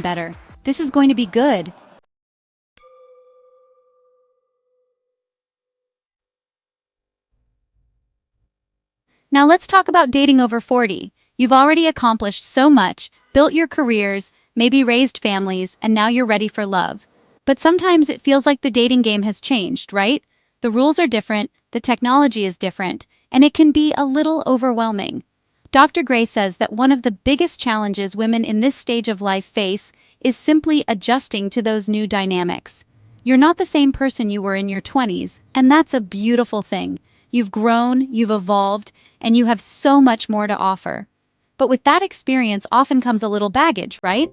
better. This is going to be good. Now let's talk about dating over 40. You've already accomplished so much, built your careers, maybe raised families, and now you're ready for love. But sometimes it feels like the dating game has changed, right? The rules are different, the technology is different, and it can be a little overwhelming. Dr. Gray says that one of the biggest challenges women in this stage of life face is simply adjusting to those new dynamics. You're not the same person you were in your 20s, and that's a beautiful thing. You've grown, you've evolved, and you have so much more to offer. But with that experience often comes a little baggage, right?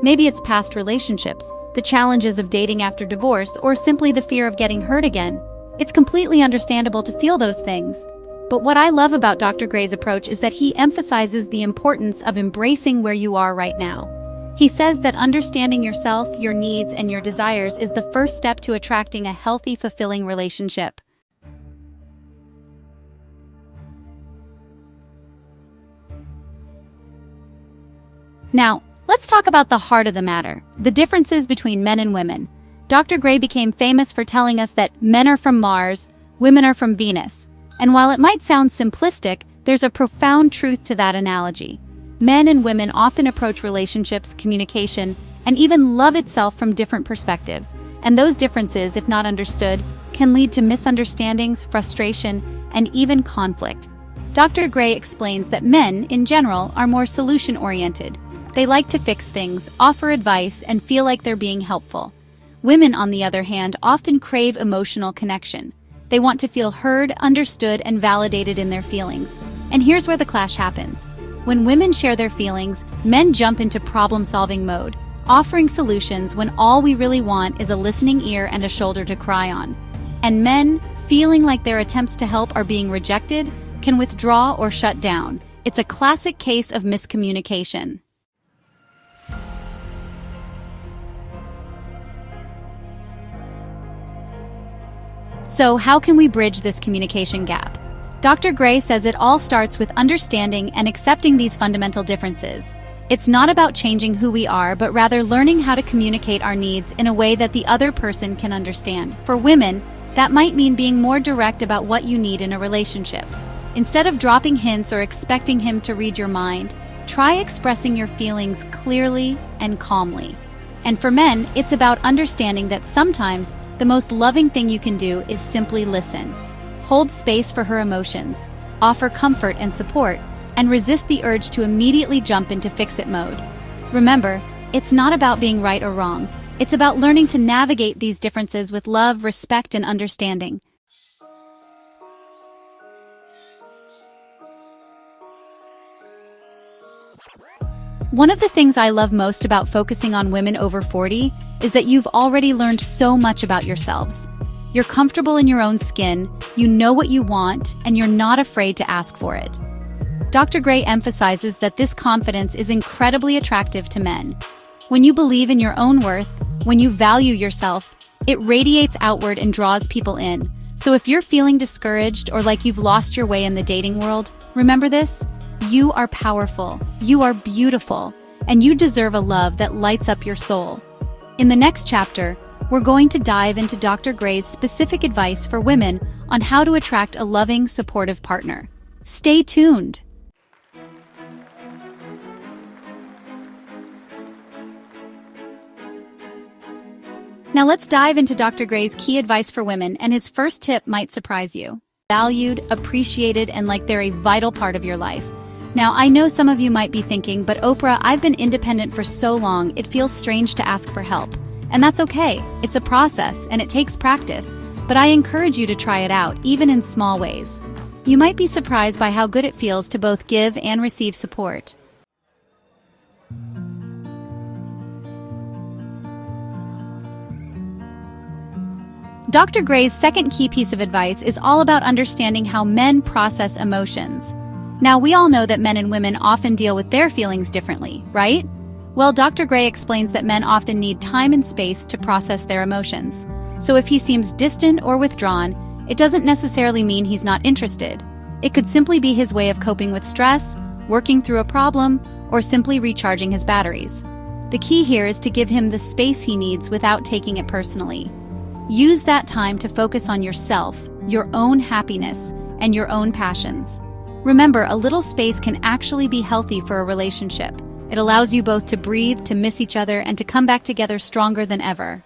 Maybe it's past relationships, the challenges of dating after divorce, or simply the fear of getting hurt again. It's completely understandable to feel those things. But what I love about Dr. Gray's approach is that he emphasizes the importance of embracing where you are right now. He says that understanding yourself, your needs, and your desires is the first step to attracting a healthy, fulfilling relationship. Now, let's talk about the heart of the matter, the differences between men and women. Dr. Gray became famous for telling us that men are from Mars, women are from Venus. And while it might sound simplistic, there's a profound truth to that analogy. Men and women often approach relationships, communication, and even love itself from different perspectives. And those differences, if not understood, can lead to misunderstandings, frustration, and even conflict. Dr. Gray explains that men, in general, are more solution-oriented. They like to fix things, offer advice, and feel like they're being helpful. Women, on the other hand, often crave emotional connection. They want to feel heard, understood, and validated in their feelings. And here's where the clash happens. When women share their feelings, men jump into problem-solving mode, offering solutions when all we really want is a listening ear and a shoulder to cry on. And men, feeling like their attempts to help are being rejected, can withdraw or shut down. It's a classic case of miscommunication. So how can we bridge this communication gap? Dr. Gray says it all starts with understanding and accepting these fundamental differences. It's not about changing who we are, but rather learning how to communicate our needs in a way that the other person can understand. For women, that might mean being more direct about what you need in a relationship. Instead of dropping hints or expecting him to read your mind, try expressing your feelings clearly and calmly. And for men, it's about understanding that sometimes the most loving thing you can do is simply listen. Hold space for her emotions, offer comfort and support, and resist the urge to immediately jump into fix-it mode. Remember, it's not about being right or wrong. It's about learning to navigate these differences with love, respect, and understanding. One of the things I love most about focusing on women over 40 is that you've already learned so much about yourselves. You're comfortable in your own skin, you know what you want, and you're not afraid to ask for it. Dr. Gray emphasizes that this confidence is incredibly attractive to men. When you believe in your own worth, when you value yourself, it radiates outward and draws people in. So if you're feeling discouraged or like you've lost your way in the dating world, remember this: you are powerful, you are beautiful, and you deserve a love that lights up your soul. In the next chapter, we're going to dive into Dr. Gray's specific advice for women on how to attract a loving, supportive partner. Stay tuned! Now let's dive into Dr. Gray's key advice for women, and his first tip might surprise you. Valued, appreciated, and like they're a vital part of your life. Now, I know some of you might be thinking, but Oprah, I've been independent for so long, it feels strange to ask for help. And that's okay. It's a process, and it takes practice. But I encourage you to try it out, even in small ways. You might be surprised by how good it feels to both give and receive support. Dr. Gray's second key piece of advice is all about understanding how men process emotions. Now, we all know that men and women often deal with their feelings differently, right? Well, Dr. Gray explains that men often need time and space to process their emotions. So if he seems distant or withdrawn, it doesn't necessarily mean he's not interested. It could simply be his way of coping with stress, working through a problem, or simply recharging his batteries. The key here is to give him the space he needs without taking it personally. Use that time to focus on yourself, your own happiness, and your own passions. Remember, a little space can actually be healthy for a relationship. It allows you both to breathe, to miss each other, and to come back together stronger than ever.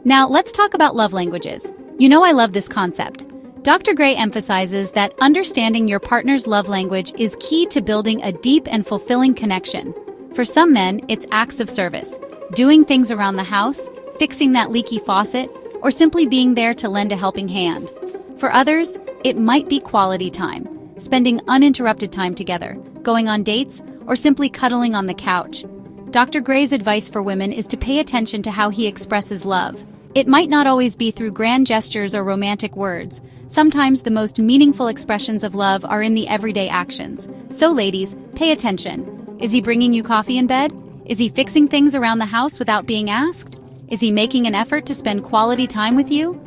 Now, let's talk about love languages. You know I love this concept. Dr. Gray emphasizes that understanding your partner's love language is key to building a deep and fulfilling connection. For some men, it's acts of service, doing things around the house, fixing that leaky faucet, or simply being there to lend a helping hand. For others, it might be quality time, spending uninterrupted time together, going on dates, or simply cuddling on the couch. Dr. Gray's advice for women is to pay attention to how he expresses love. It might not always be through grand gestures or romantic words. Sometimes the most meaningful expressions of love are in the everyday actions. So ladies, pay attention. Is he bringing you coffee in bed? Is he fixing things around the house without being asked? Is he making an effort to spend quality time with you?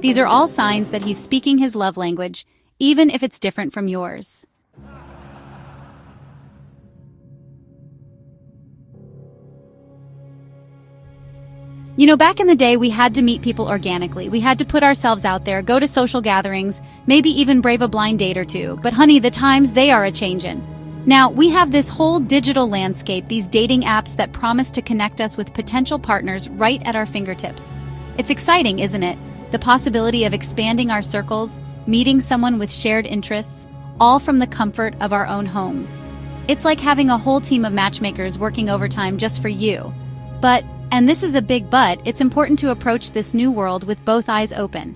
These are all signs that he's speaking his love language, even if it's different from yours. You know, back in the day, we had to meet people organically. We had to put ourselves out there, go to social gatherings, maybe even brave a blind date or two. But honey, the times, they are a-changin'. Now, we have this whole digital landscape, these dating apps that promise to connect us with potential partners right at our fingertips. It's exciting, isn't it? The possibility of expanding our circles, meeting someone with shared interests, all from the comfort of our own homes. It's like having a whole team of matchmakers working overtime just for you. But, and this is a big but, it's important to approach this new world with both eyes open.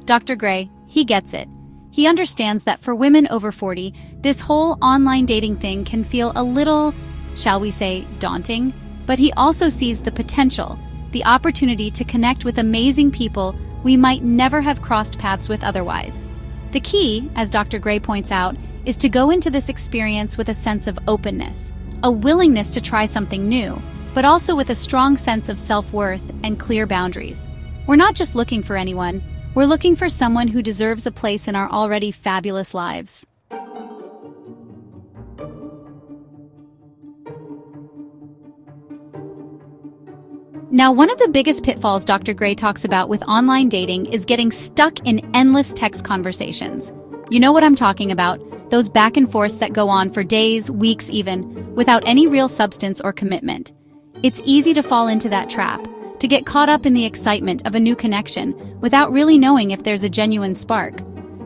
Dr. Gray, he gets it. He understands that for women over 40, this whole online dating thing can feel a little, shall we say, daunting, but he also sees the potential, the opportunity to connect with amazing people we might never have crossed paths with otherwise. The key, as Dr. Gray points out, is to go into this experience with a sense of openness, a willingness to try something new, but also with a strong sense of self-worth and clear boundaries. We're not just looking for anyone, we're looking for someone who deserves a place in our already fabulous lives. Now, one of the biggest pitfalls Dr. Gray talks about with online dating is getting stuck in endless text conversations. You know what I'm talking about, those back and forths that go on for days, weeks even, without any real substance or commitment. It's easy to fall into that trap, to get caught up in the excitement of a new connection without really knowing if there's a genuine spark.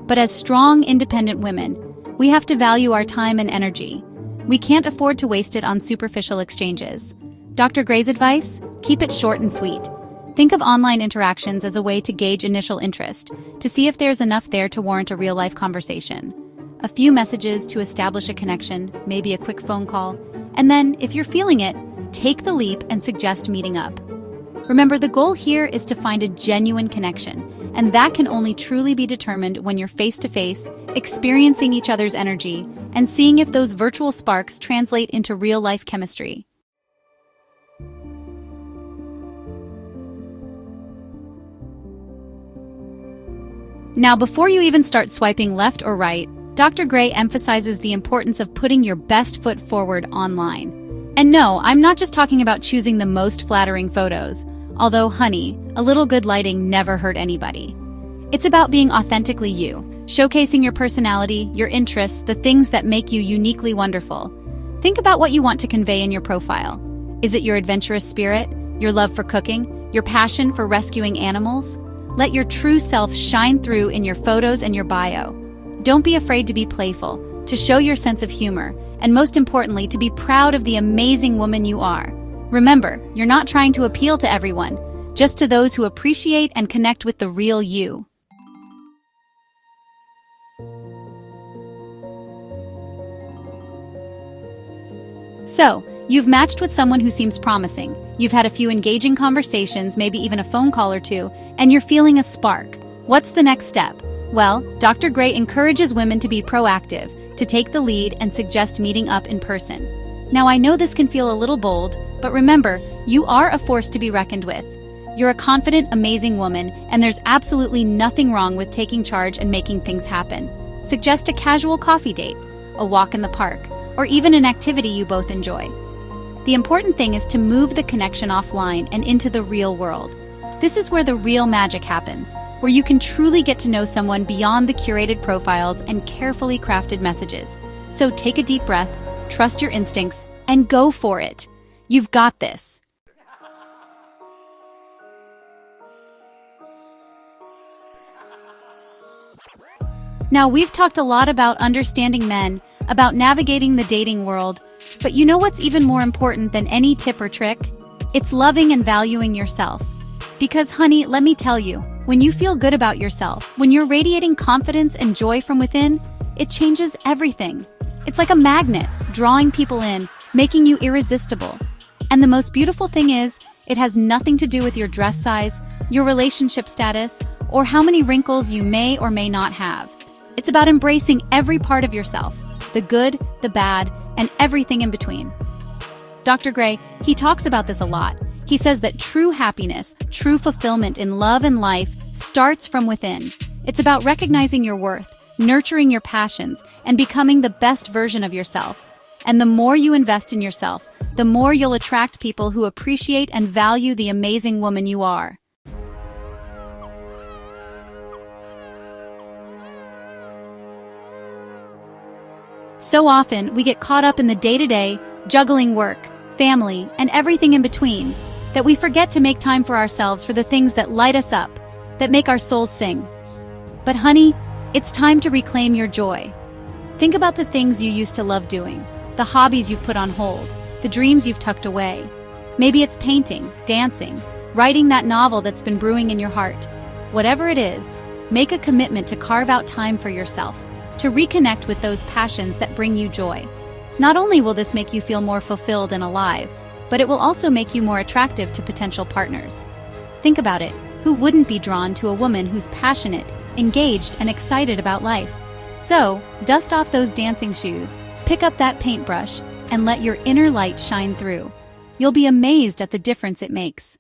But as strong, independent women, we have to value our time and energy. We can't afford to waste it on superficial exchanges. Dr. Gray's advice? Keep it short and sweet. Think of online interactions as a way to gauge initial interest, to see if there's enough there to warrant a real-life conversation. A few messages to establish a connection, maybe a quick phone call, and then, if you're feeling it, take the leap and suggest meeting up. Remember, the goal here is to find a genuine connection, and that can only truly be determined when you're face-to-face, experiencing each other's energy, and seeing if those virtual sparks translate into real-life chemistry. Now, before you even start swiping left or right, Dr. Gray emphasizes the importance of putting your best foot forward online. And no, I'm not just talking about choosing the most flattering photos, although, honey, a little good lighting never hurt anybody. It's about being authentically you, showcasing your personality, your interests, the things that make you uniquely wonderful. Think about what you want to convey in your profile. Is it your adventurous spirit, your love for cooking, your passion for rescuing animals? Let your true self shine through in your photos and your bio. Don't be afraid to be playful, to show your sense of humor, and most importantly, to be proud of the amazing woman you are. Remember, you're not trying to appeal to everyone, just to those who appreciate and connect with the real you. So, you've matched with someone who seems promising. You've had a few engaging conversations, maybe even a phone call or two, and you're feeling a spark. What's the next step? Well, Dr. Gray encourages women to be proactive, to take the lead and suggest meeting up in person. Now, I know this can feel a little bold, but remember, you are a force to be reckoned with. You're a confident, amazing woman, and there's absolutely nothing wrong with taking charge and making things happen. Suggest a casual coffee date, a walk in the park, or even an activity you both enjoy. The important thing is to move the connection offline and into the real world. This is where the real magic happens, where you can truly get to know someone beyond the curated profiles and carefully crafted messages. So take a deep breath, trust your instincts, and go for it. You've got this. Now, we've talked a lot about understanding men, about navigating the dating world, but you know what's even more important than any tip or trick? It's loving and valuing yourself. Because, honey, let me tell you, when you feel good about yourself, when you're radiating confidence and joy from within, it changes everything. It's like a magnet, drawing people in, making you irresistible. And the most beautiful thing is, it has nothing to do with your dress size, your relationship status, or how many wrinkles you may or may not have. It's about embracing every part of yourself, the good, the bad, and everything in between. Dr. Gray, he talks about this a lot. He says that true happiness, true fulfillment in love and life starts from within. It's about recognizing your worth, nurturing your passions, and becoming the best version of yourself. And the more you invest in yourself, the more you'll attract people who appreciate and value the amazing woman you are. So often, we get caught up in the day-to-day, juggling work, family, and everything in between, that we forget to make time for ourselves, for the things that light us up, that make our souls sing. But honey, it's time to reclaim your joy. Think about the things you used to love doing, the hobbies you've put on hold, the dreams you've tucked away. Maybe it's painting, dancing, writing that novel that's been brewing in your heart. Whatever it is, make a commitment to carve out time for yourself, to reconnect with those passions that bring you joy. Not only will this make you feel more fulfilled and alive, but it will also make you more attractive to potential partners. Think about it. Who wouldn't be drawn to a woman who's passionate, engaged, and excited about life? So, dust off those dancing shoes, pick up that paintbrush, and let your inner light shine through. You'll be amazed at the difference it makes.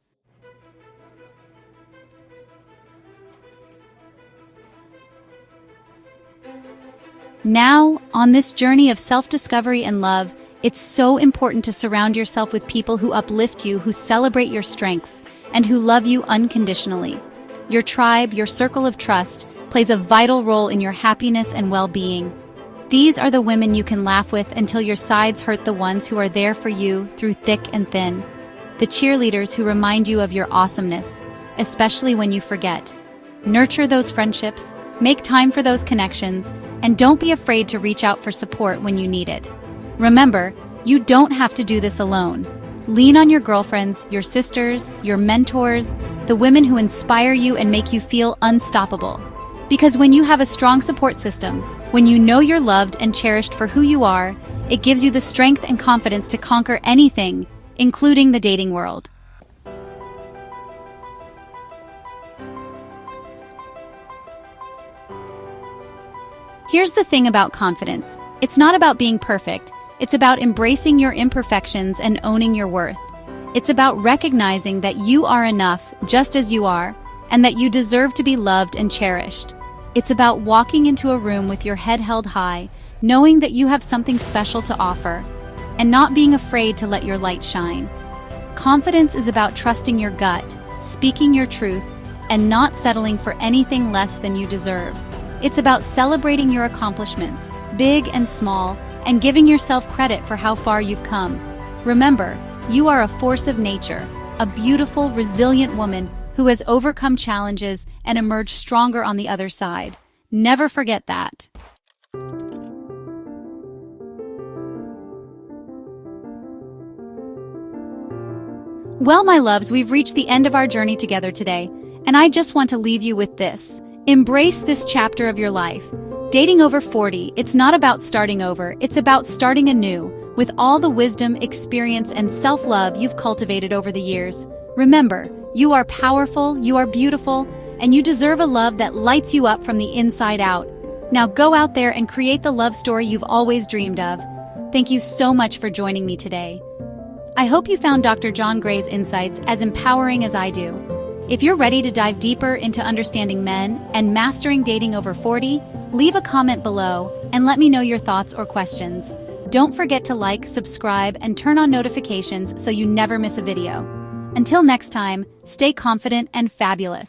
Now, on this journey of self-discovery and love, it's so important to surround yourself with people who uplift you, who celebrate your strengths, and who love you unconditionally. Your tribe, your circle of trust, plays a vital role in your happiness and well-being. These are the women you can laugh with until your sides hurt, the ones who are there for you through thick and thin. The cheerleaders who remind you of your awesomeness, especially when you forget. Nurture those friendships, make time for those connections, and don't be afraid to reach out for support when you need it. Remember, you don't have to do this alone. Lean on your girlfriends, your sisters, your mentors, the women who inspire you and make you feel unstoppable. Because when you have a strong support system, when you know you're loved and cherished for who you are, it gives you the strength and confidence to conquer anything, including the dating world. Here's the thing about confidence. It's not about being perfect. It's about embracing your imperfections and owning your worth. It's about recognizing that you are enough just as you are, and that you deserve to be loved and cherished. It's about walking into a room with your head held high, knowing that you have something special to offer, and not being afraid to let your light shine. Confidence is about trusting your gut, speaking your truth, and not settling for anything less than you deserve. It's about celebrating your accomplishments, big and small, and giving yourself credit for how far you've come. Remember, you are a force of nature, a beautiful, resilient woman who has overcome challenges and emerged stronger on the other side. Never forget that. Well, my loves, we've reached the end of our journey together today, and I just want to leave you with this. Embrace this chapter of your life. Dating over 40, it's not about starting over, it's about starting anew, with all the wisdom, experience, and self-love you've cultivated over the years. Remember, you are powerful, you are beautiful, and you deserve a love that lights you up from the inside out. Now go out there and create the love story you've always dreamed of. Thank you so much for joining me today. I hope you found Dr. John Gray's insights as empowering as I do. If you're ready to dive deeper into understanding men and mastering dating over 40, Leave a comment below and let me know your thoughts or questions. Don't forget to like, subscribe, and turn on notifications so you never miss a video. Until next time, stay confident and fabulous.